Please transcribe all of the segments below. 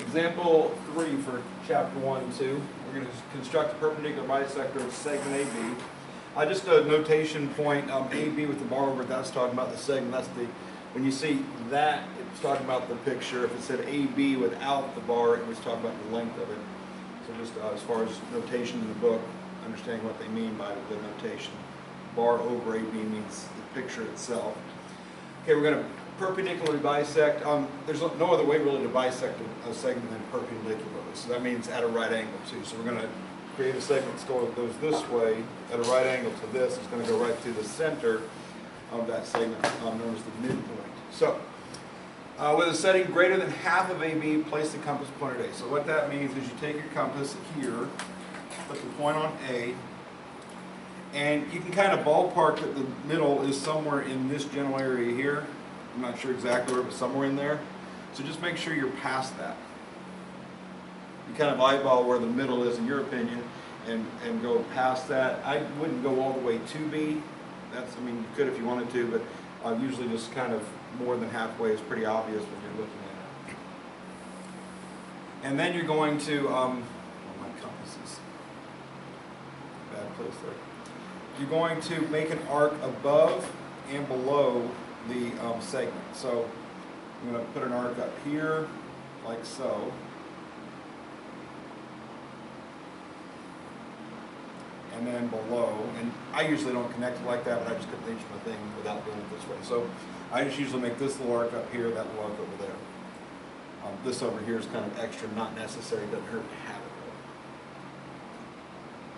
Example 3 for chapter 1 and 2. We're going to construct a perpendicular bisector of segment AB. Just a notation point, AB with the bar over it, that's talking about the segment. That's the, when you see that, it's talking about the picture. If it said AB without the bar, it was talking about the length of it. So just as far as notation in the book, understanding what they mean by the notation. Bar over AB means the picture itself. Okay, we're going to perpendicularly bisect. There's no other way really to bisect a segment than perpendicularly. So that means at a right angle too. So we're going to create a segment that goes this way at a right angle to this. It's going to go right through the center of that segment, known as the midpoint. So with a setting greater than half of AB, place the compass point at A. So what that means is you take your compass here, put the point on A, and you can kind of ballpark that the middle is somewhere in this general area here. I'm not sure exactly where, but somewhere in there. So just make sure you're past that. You kind of eyeball where the middle is in your opinion and go past that. I wouldn't go all the way to B. That's, I mean, you could if you wanted to, but usually just kind of more than halfway is pretty obvious when you're looking at it. And then you're going to, oh, my compass is bad place there. You're going to make an arc above and below the segment. So I'm going to put an arc up here, like so. And then below, and I usually don't connect it like that, but I just could reach my thing without doing it this way. So I just usually make this little arc up here, that little arc over there. This over here is kind of extra, not necessary, doesn't hurt to have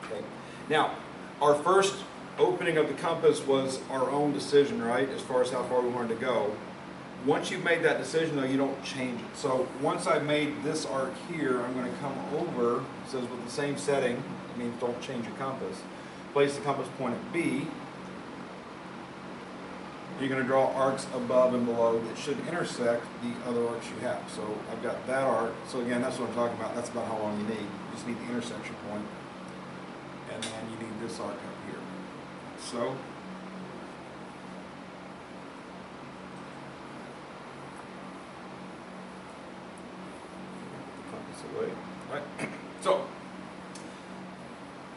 it. Okay. Now, our first opening of the compass was our own decision, right, as far as how far we wanted to go. Once you've made that decision, though, you don't change it. So once I've made this arc here, I'm going to come over, it says with the same setting, it means don't change your compass. Place the compass point at B. You're going to draw arcs above and below that should intersect the other arcs you have. So I've got that arc. So again, that's what I'm talking about. That's about how long you need. You just need the intersection point. And then you need this arc up here. So away. Right. So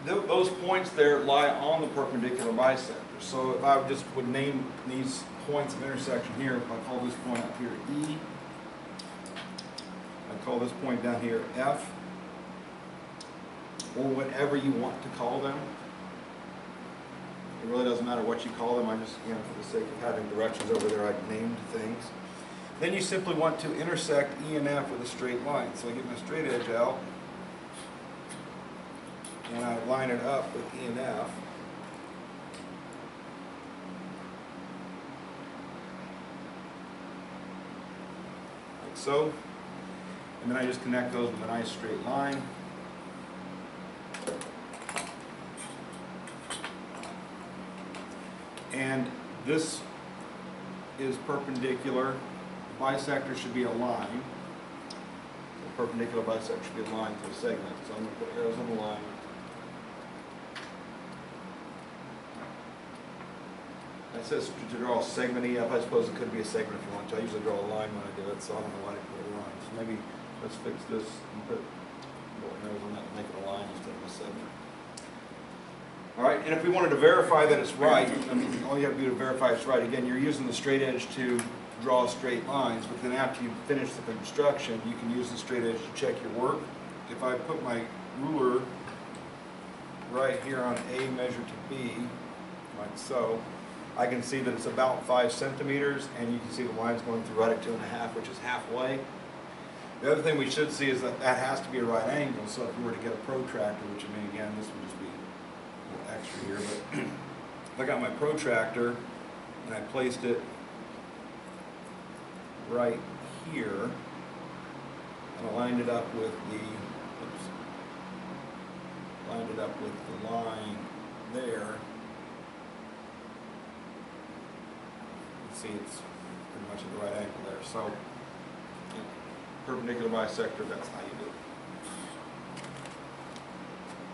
those points there lie on the perpendicular bisector. So if I just would name these points of intersection here, if I call this point up here E, I call this point down here F, or whatever you want to call them. It really doesn't matter what you call them. I just, you know, for the sake of having directions over there, I named things. Then you simply want to intersect E and F with a straight line. So I get my straight edge out, and I line it up with E and F. Like so. And then I just connect those with a nice straight line. And this is perpendicular. Bisector should be a line. The perpendicular bisector should be a line to a segment. So I'm going to put arrows on the line. It says to draw a segment EF. I suppose it could be a segment if you want to. I usually draw a line when I do it, so I don't know why I put a line. So maybe let's fix this and put arrows on that and make it a line instead of a segment. All right, and if we wanted to verify that it's right, I mean, all you have to do to verify it's right, again, you're using the straight edge to draw straight lines, but then after you finish the construction, you can use the straight edge to check your work. If I put my ruler right here on A measure to B, like so, I can see that it's about 5 centimeters, and you can see the lines going through right at 2.5, which is halfway. The other thing we should see is that that has to be a right angle, so if you were to get a protractor, which I mean, again, this would just be a little extra here, but if I got my protractor and I placed it right here, and I lined it up with the, line there. You can see it's pretty much at the right angle there. So, perpendicular bisector, that's how you do it.